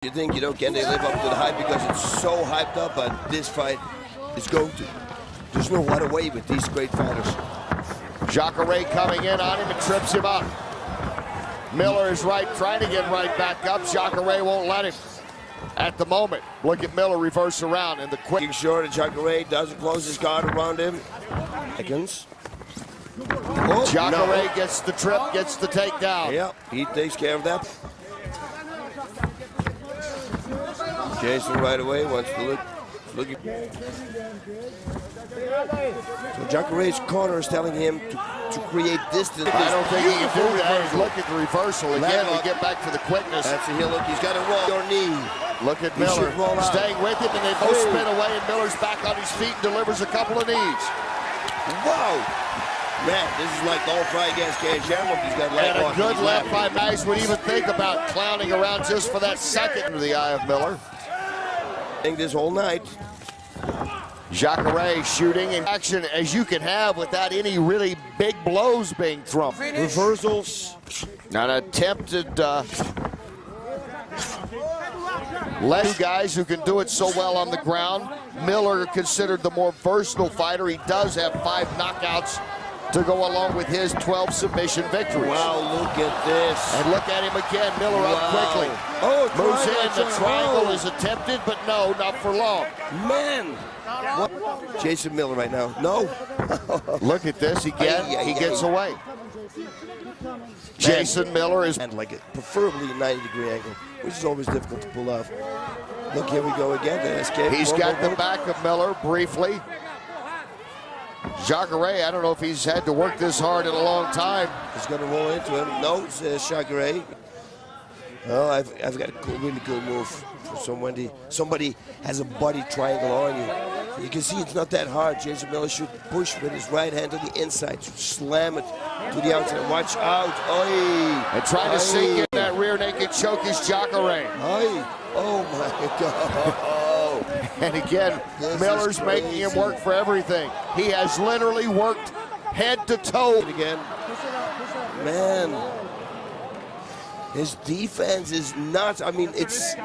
You think, can they live up to the hype because it's so hyped up, but this fight is going to. There's no other way with these great fighters. Jacare coming in on him and trips him up. Miller is trying to get right back up. Jacare won't let him at the moment. Look at Miller reverse around and the quick. Making sure that Jacare doesn't close his guard around him. Seconds. Jacare gets the trip, gets the takedown. Yep, he takes care of that. Jason right away wants to look. So Jacare's corner is telling him to create distance. I don't think he can do that. Look at the reversal again. We get back to the quickness. That's a heel look. He's got to roll your knee. Look at Miller staying with him, and they both spin away, and Miller's back on his feet and delivers a couple of knees. Wow. Man, this is like the old fight against Cage Hamilton. He's got leg lock. And a good left by Max would even think about clowning around just for that second into the eye of Miller. This whole night. Jacare shooting in action as you can have without any really big blows being thrown. Reversals. An attempted less guys who can do it so well on the ground. Miller considered the more versatile fighter. He does have 5 knockouts to go along with his 12 submission victories. Wow, look at this. And look at him again. Miller up quickly. Oh, moves in. The triangle is attempted, but no, not for long. Man. What? Jason Miller right now. No. Look at this again. He gets away. Jason Miller is and like it, preferably a 90-degree angle, which is always difficult to pull off. Look, here we go again. The escape. He's got the back of Miller briefly. Jacare, I don't know if he's had to work this hard in a long time. He's going to roll into him. No, says Jacare. Oh, I've got a really cool move for somebody has a body triangle on you. You can see it's not that hard. Jason Miller should push with his right hand to the inside, should slam it to the outside. Watch out. Oy. And trying to sink in that rear naked choke is Jacare. Oh my God. And again, Miller's making him work for everything. He has literally worked head to toe. Again. Man. His defense is nuts. I mean, it's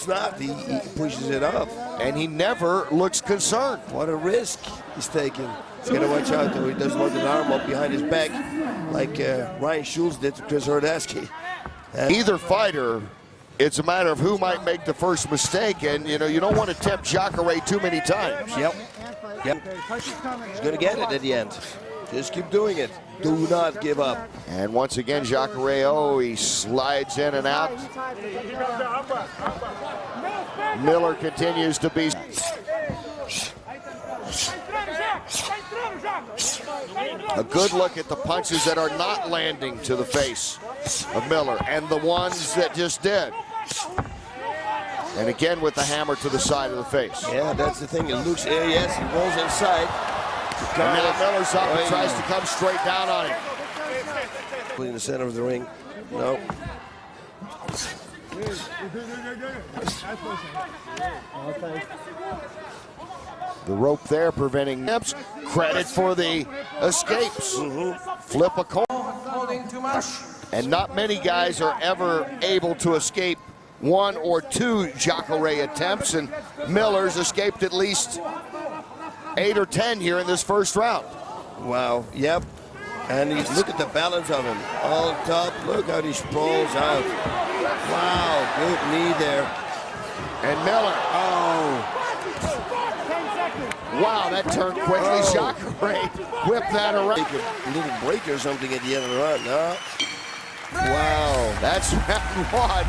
not. He pushes it up. And he never looks concerned. What a risk he's taking. He's got to watch out, though. He doesn't want an arm up behind his back like Ryan Schultz did to Chris Herdasky. Either fighter, it's a matter of who might make the first mistake. And, you don't want to tempt Jacare too many times. Yep. He's going to get it at the end. Just keep doing it. Do not give up. And once again, Jacare, he slides in and out. Miller continues to be. A good look at the punches that are not landing to the face of Miller and the ones that just did. And again with the hammer to the side of the face. Yeah, that's the thing. It looks, yes, he rolls inside. And now Miller's up and tries to come straight down on him. In the center of the ring. No. The rope there preventing nips. Credit for the escapes. Flip a coin. And not many guys are ever able to escape 1 or 2 Jacare attempts, and Miller's escaped at least 8 or 10 here in this first round. Wow, yep. And look at the balance of him. On top, look how he sprawls out. Wow, good knee there. And Miller. Oh. Wow, that turned quickly. Jacare whipped that around. Take a little break or something at the end of the round. No. Wow, that's round 1.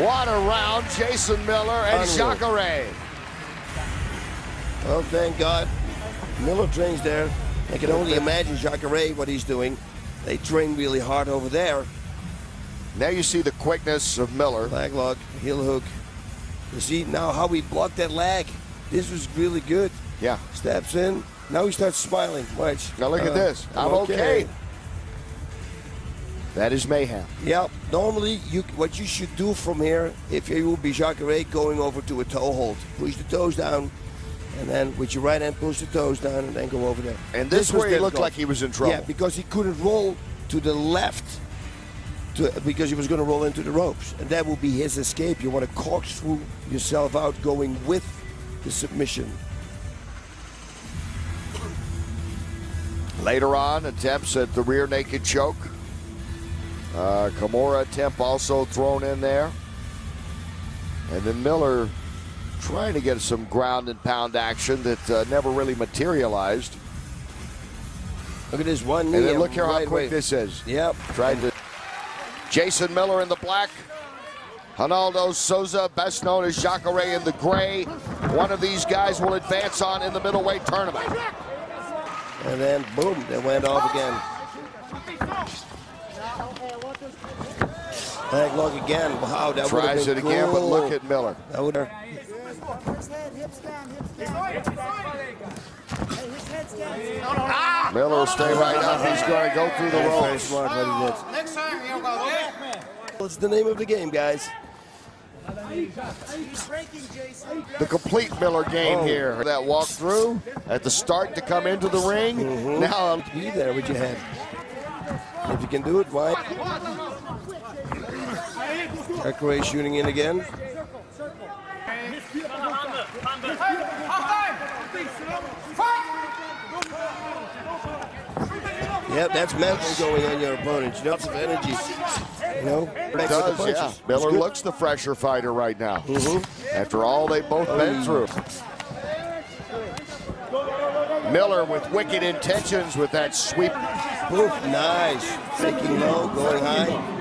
What a round, Jason Miller and Jacare. Oh, thank God. Miller trains there. I can only imagine Jacare, what he's doing. They train really hard over there. Now you see the quickness of Miller. Leg lock, heel hook. You see now how he blocked that leg. This was really good. Yeah. Steps in. Now he starts smiling. Watch. Now look at this. I'm okay. That is Mayhem. Yeah. Normally, what you should do from here, if you will be Jacare, going over to a toe hold. Push the toes down. And then with your right hand, push the toes down and then go over there. And this is where he looked like he was in trouble. Yeah, because he couldn't roll to the left because he was going to roll into the ropes. And that will be his escape. You want to corkscrew yourself out going with the submission. Later on, attempts at the rear naked choke. Kimura attempt also thrown in there. And then Miller trying to get some ground and pound action that never really materialized. Look at this one knee. And then look here how quick this is. Yep. Tried to. Jason Miller in the black. Ronaldo Souza, best known as Jacare, in the gray. One of these guys will advance on in the middleweight tournament. And then, boom, they went off again. Leg lock again. Wow, that would have been Tries it cool. again, but look at Miller. That would have. Miller will stay right up. He's going to go through the ropes. Very smart what he did. Next time, you'll go there. What's the name of the game, guys? The complete Miller game here. That walk through at the start to come into the ring. Now I'll be there with your head. If you can do it, why? Jacare shooting in again. Yep, that's mental going on your opponent. Lots of energy. You know, it does, yeah. Miller looks the fresher fighter right now. After all they've both been through. Miller with wicked intentions with that sweep. Oof, nice. Faking low, going high.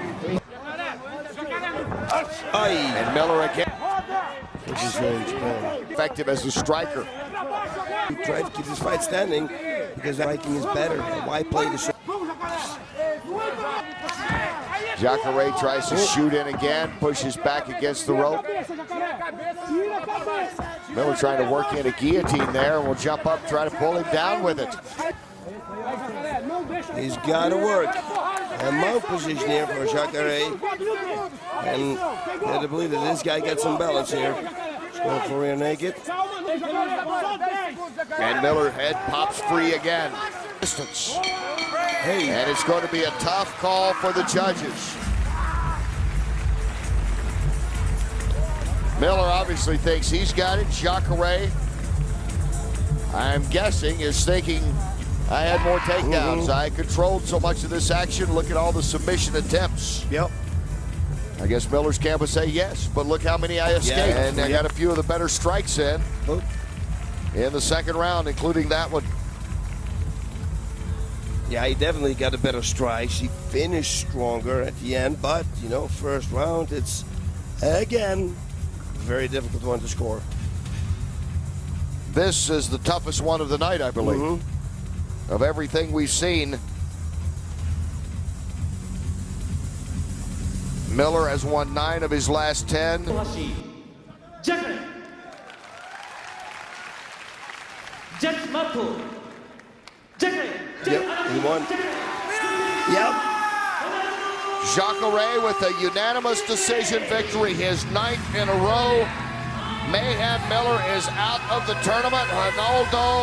And Miller again. Which is range, effective as a striker. He tried to keep this fight standing because striking is better. Why play the shot? Jacare tries to shoot in again, pushes back against the rope. Miller trying to work in a guillotine there, and will jump up, try to pull him down with it. He's got to work. And mount position here for Jacare. And you have to believe that this guy got some balance here. He's going for rear naked. And Miller head pops free again. Distance. Hey. And it's going to be a tough call for the judges. Miller obviously thinks he's got it. Jacare, I'm guessing, is thinking, I had more takedowns. I controlled so much of this action. Look at all the submission attempts. Yep. I guess Miller's camp would say yes, but look how many I escaped. Yeah. And I got a few of the better strikes in the second round, including that one. Yeah, he definitely got a better strikes. He finished stronger at the end, but, you know, first round, it's, again, very difficult one to score. This is the toughest one of the night, I believe. Of everything we've seen. Miller has won 9 of his last 10. Yep, he won. Yep. Jacare with a unanimous decision victory, his 9th in a row. Mayhem Miller is out of the tournament. Ronaldo